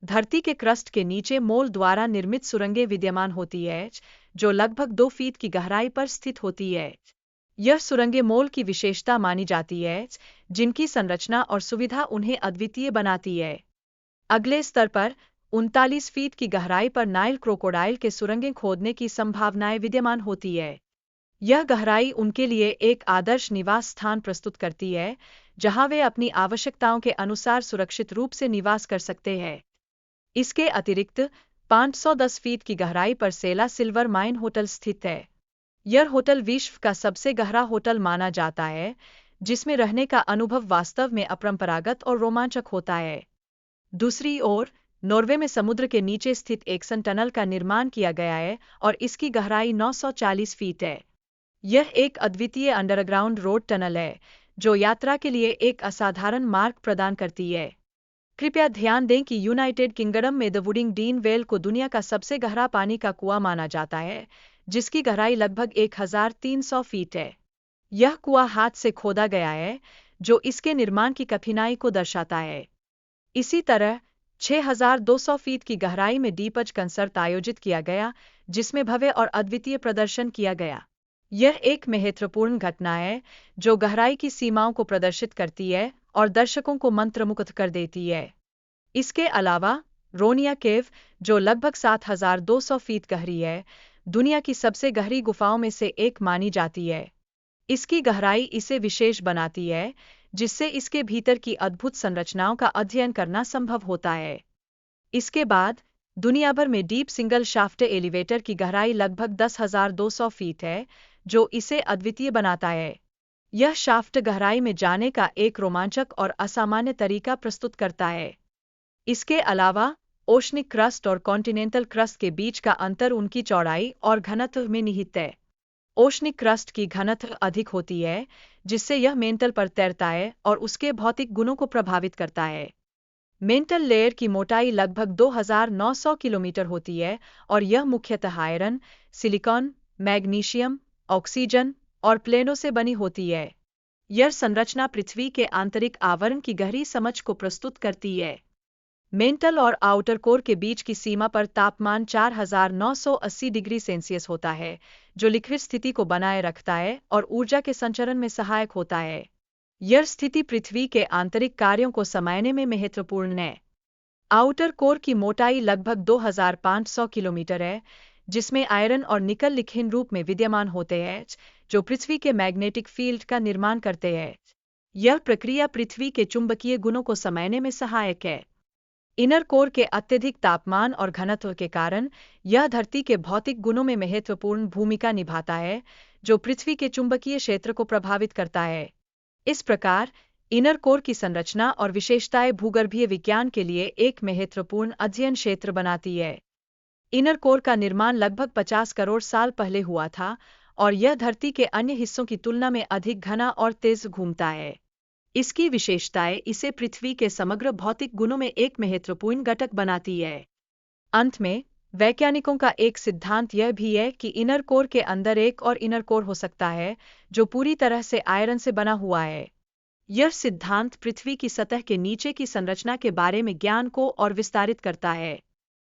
धरती के क्रस्ट के नीचे मोल द्वारा निर्मित सुरंगें विद्यमान होती है, जो लगभग 2 फीट की गहराई पर स्थित होती है। यह सुरंगें मोल की विशेषता मानी जाती है, जिनकी संरचना और सुविधा उन्हें अद्वितीय बनाती है। अगले स्तर पर 39 फीट की गहराई पर नाइल क्रोकोडाइल के सुरंगें खोदने की संभावनाएं विद्यमान होती है। यह गहराई उनके लिए एक आदर्श निवास स्थान प्रस्तुत करती है, जहां वे अपनी आवश्यकताओं के अनुसार सुरक्षित रूप से निवास कर सकते हैं। इसके अतिरिक्त 510 फीट की गहराई पर सेला सिल्वर माइन होटल स्थित है। यह होटल विश्व का सबसे गहरा होटल माना जाता है, जिसमें रहने का अनुभव वास्तव में अपरंपरागत और रोमांचक होता है। दूसरी ओर, नॉर्वे में समुद्र के नीचे स्थित एक्सन टनल का निर्माण किया गया है और इसकी गहराई 940 फीट है। यह एक अद्वितीय अंडरग्राउंड रोड टनल है, जो यात्रा के लिए एक असाधारण मार्ग प्रदान करती है। कृपया ध्यान दें कि यूनाइटेड किंगडम में द वुडिंग डीन वेल को दुनिया का सबसे गहरा पानी का कुआं माना जाता है, जिसकी गहराई लगभग 1300 फीट है। यह कुआं हाथ से खोदा गया है, जो इसके निर्माण की कठिनाई को दर्शाता है। इसी तरह 6200 फीट की गहराई में डीपज कंसर्ट आयोजित किया गया, जिसमें भव्य और अद्वितीय प्रदर्शन किया गया। यह एक महत्वपूर्ण घटना है, जो गहराई की सीमाओं को प्रदर्शित करती है और दर्शकों को मंत्रमुग्ध कर देती है। इसके अलावा, रोनिया केव, जो लगभग 7200 फीट गहरी है, दुनिया की सबसे गहरी गुफाओं में से एक मानी जाती है। इसकी गहराई इसे विशेष बनाती है, जिससे इसके भीतर की अद्भुत संरचनाओं का अध्ययन करना संभव होता है। इसके बाद, दुनिया भर में डीप सिंगल शाफ्ट एलिवेटर की गहराई लगभग 10,200 फीट है, जो इसे अद्वितीय बनाता है। यह शाफ्ट गहराई में जाने का एक रोमांचक और असामान्य तरीका प्रस्तुत करता है। इसके अलावा, ओशनिक क्रस्ट और कॉन्टिनेंटल क्रस्ट के बीच का अंतर उनकी चौड़ाई और घनत्व में निहित है। ओशनिक क्रस्ट की घनत्व अधिक होती है, जिससे यह मेंटल पर तैरता है और उसके भौतिक गुणों को प्रभावित करता है। मेंटल लेयर की मोटाई लगभग 2900 किलोमीटर होती है और यह मुख्यतः आयरन, सिलिकॉन, मैग्नीशियम, ऑक्सीजन और प्लेनों से बनी होती है। यह संरचना पृथ्वी के आंतरिक आवरण की गहरी समझ को प्रस्तुत करती है। मेंटल और आउटर कोर के बीच की सीमा पर तापमान 4980 डिग्री सेल्सियस होता है, जो लिक्विड स्थिति को बनाए रखता है और ऊर्जा के संचरण में सहायक होता है। यह स्थिति पृथ्वी के आंतरिक कार्यों को समझने में महत्वपूर्ण है। आउटर कोर की मोटाई लगभग 2500 किलोमीटर है, जिसमें आयरन और निकल लिखित रूप में विद्यमान होते हैं, जो पृथ्वी के मैग्नेटिक फील्ड का निर्माण करते हैं। यह प्रक्रिया पृथ्वी के चुंबकीय गुणों को समझने में सहायक है। इनर कोर के अत्यधिक तापमान और घनत्व के कारण यह धरती के भौतिक गुणों में महत्वपूर्ण भूमिका निभाता है, जो पृथ्वी के चुंबकीय क्षेत्र को प्रभावित करता है। इस प्रकार, इनर कोर की संरचना और विशेषताएं भूगर्भीय विज्ञान के लिए एक महत्वपूर्ण अध्ययन क्षेत्र बनाती है। इनर कोर का निर्माण लगभग 50 करोड़ साल पहले हुआ था और यह धरती के अन्य हिस्सों की तुलना में अधिक घना और तेज घूमता है। इसकी विशेषताएं इसे पृथ्वी के समग्र भौतिक गुणों में एक महत्वपूर्ण घटक बनाती है। अंत में, वैज्ञानिकों का एक सिद्धांत यह भी है कि इनर कोर के अंदर एक और इनर कोर हो सकता है, जो पूरी तरह से आयरन से बना हुआ है। यह सिद्धांत पृथ्वी की सतह के नीचे की संरचना के बारे में ज्ञान को और विस्तारित करता है।